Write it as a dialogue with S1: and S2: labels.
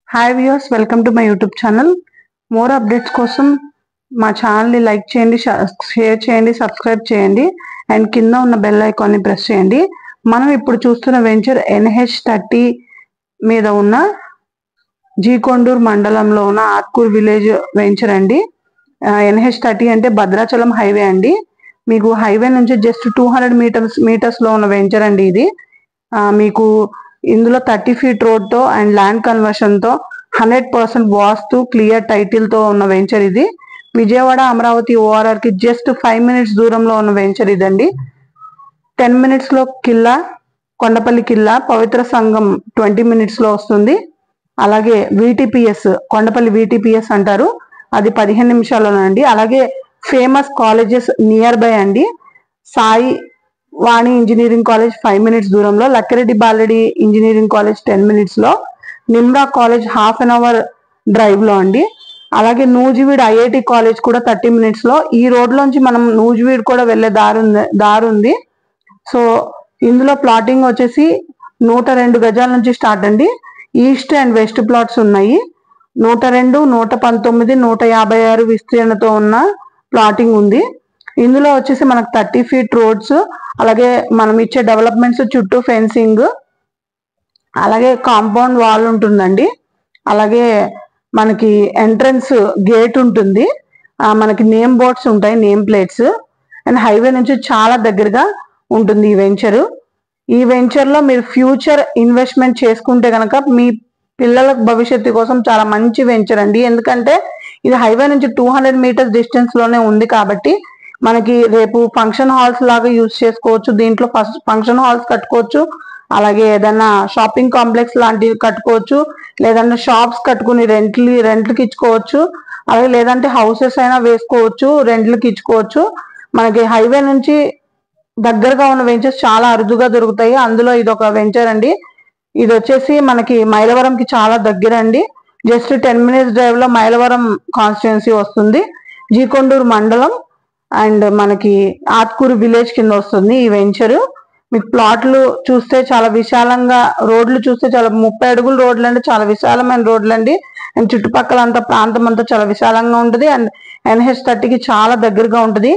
S1: Hi viewers, welcome to my YouTube channel. More updates కోసం మా ఛానల్ని లైక్ చేయండి, షేర్ చేయండి, సబ్స్క్రైబ్ చేయండి అండ్ కింద ఉన్న బెల్ ఐకాన్ని ప్రెస్ చేయండి. మనం ఇప్పుడు చూస్తున్న వెంచర్ NH30 మీద ఉన్న జీకొండూరు మండలంలో ఉన్న ఆత్కూర్ విలేజ్ వెంచర్ అండి. NH30 అంటే భద్రాచలం హైవే అండి. మీకు హైవే నుంచి జస్ట్ 200 మీటర్స్లో ఉన్న వెంచర్ అండి ఇది. మీకు ఇందులో 30 ఫీట్ రోడ్తో అండ్ ల్యాండ్ కన్వర్షన్తో 100% వాస్తు క్లియర్ టైటిల్తో ఉన్న వెంచర్ ఇది. విజయవాడ అమరావతి ORRకి జస్ట్ 5 మినిట్స్ దూరంలో ఉన్న వెంచర్ ఇదండి. 10 మినిట్స్లో కిల్లా, కొండపల్లి కిల్లా, పవిత్ర సంఘం 20 మినిట్స్లో వస్తుంది. అలాగే VTPS, కొండపల్లి VTPS అంటారు, అది 15 నిమిషాల్లోనండి. అలాగే ఫేమస్ కాలేజెస్ నియర్ బై అండి. Sai Vani engineering college 5 minutes దూరంలో, లక్కిరెడ్డి బాలరెడ్డి ఇంజనీరింగ్ కాలేజ్ 10 మినిట్స్లో, Nimra college half an hour డ్రైవ్లో అండి. అలాగే నూజివీడ్ IIT కాలేజ్ కూడా 30 మినిట్స్లో. ఈ రోడ్లోంచి మనం నూజివీడ్ కూడా వెళ్ళే దారి ఉంది. సో ఇందులో ప్లాటింగ్ వచ్చేసి 102 గజాల నుంచి స్టార్ట్ అండి. ఈస్ట్ అండ్ వెస్ట్ ప్లాట్స్ ఉన్నాయి. 102, 119, 156 విస్తీర్ణతో ఉన్న ప్లాటింగ్ ఉంది. ఇందులో వచ్చేసి మనకు 30 ఫీట్ రోడ్స్, అలాగే మనం ఇచ్చే డెవలప్మెంట్స్ చుట్టూ ఫెన్సింగ్, అలాగే కాంపౌండ్ వాల్ ఉంటుందండి. అలాగే మనకి ఎంట్రన్స్ గేట్ ఉంటుంది. మనకి నేమ్ బోర్డ్స్ ఉంటాయి, నేమ్ ప్లేట్స్. అండ్ హైవే నుంచి చాలా దగ్గరగా ఉంటుంది ఈ వెంచరు. ఈ వెంచర్లో మీరు ఫ్యూచర్ ఇన్వెస్ట్మెంట్ చేసుకుంటే కనుక మీ పిల్లల భవిష్యత్తు కోసం చాలా మంచి వెంచర్ అండి. ఎందుకంటే ఇది హైవే నుంచి 200 మీటర్స్ డిస్టెన్స్లోనే ఉంది కాబట్టి మనకి రేపు ఫంక్షన్ హాల్స్ లాగా యూజ్ చేసుకోవచ్చు. దీంట్లో ఫస్ట్ ఫంక్షన్ హాల్స్ కట్టుకోవచ్చు, అలాగే ఏదైనా షాపింగ్ కాంప్లెక్స్ లాంటివి కట్టుకోవచ్చు, లేదంటే షాప్స్ కట్టుకుని రెంట్లకి ఇచ్చుకోవచ్చు, అలాగే లేదంటే హౌసెస్ అయినా వేసుకోవచ్చు, రెంట్లకి ఇచ్చుకోవచ్చు. మనకి హైవే నుంచి దగ్గరగా ఉన్న వెంచర్స్ చాలా అరుదుగా దొరుకుతాయి. అందులో ఇది ఒక వెంచర్ అండి. ఇది వచ్చేసి మనకి మైలవరంకి చాలా దగ్గర అండి. జస్ట్ 10 మినిట్స్ డ్రైవ్లో మైలవరం కాన్స్టిట్యున్సీ వస్తుంది. జీకొండూరు మండలం అండ్ మనకి ఆత్కూరు విలేజ్ కింద వస్తుంది ఈ వెంచరు. మీకు ప్లాట్లు చూస్తే చాలా విశాలంగా, రోడ్లు చూస్తే చాలా 30 అడుగుల రోడ్లు అంటే చాలా విశాలమైన రోడ్లు అండి. అండ్ చుట్టుపక్కల అంతా ప్రాంతం అంతా చాలా విశాలంగా ఉంటుంది. అండ్ NH30కి చాలా దగ్గరగా ఉంటుంది.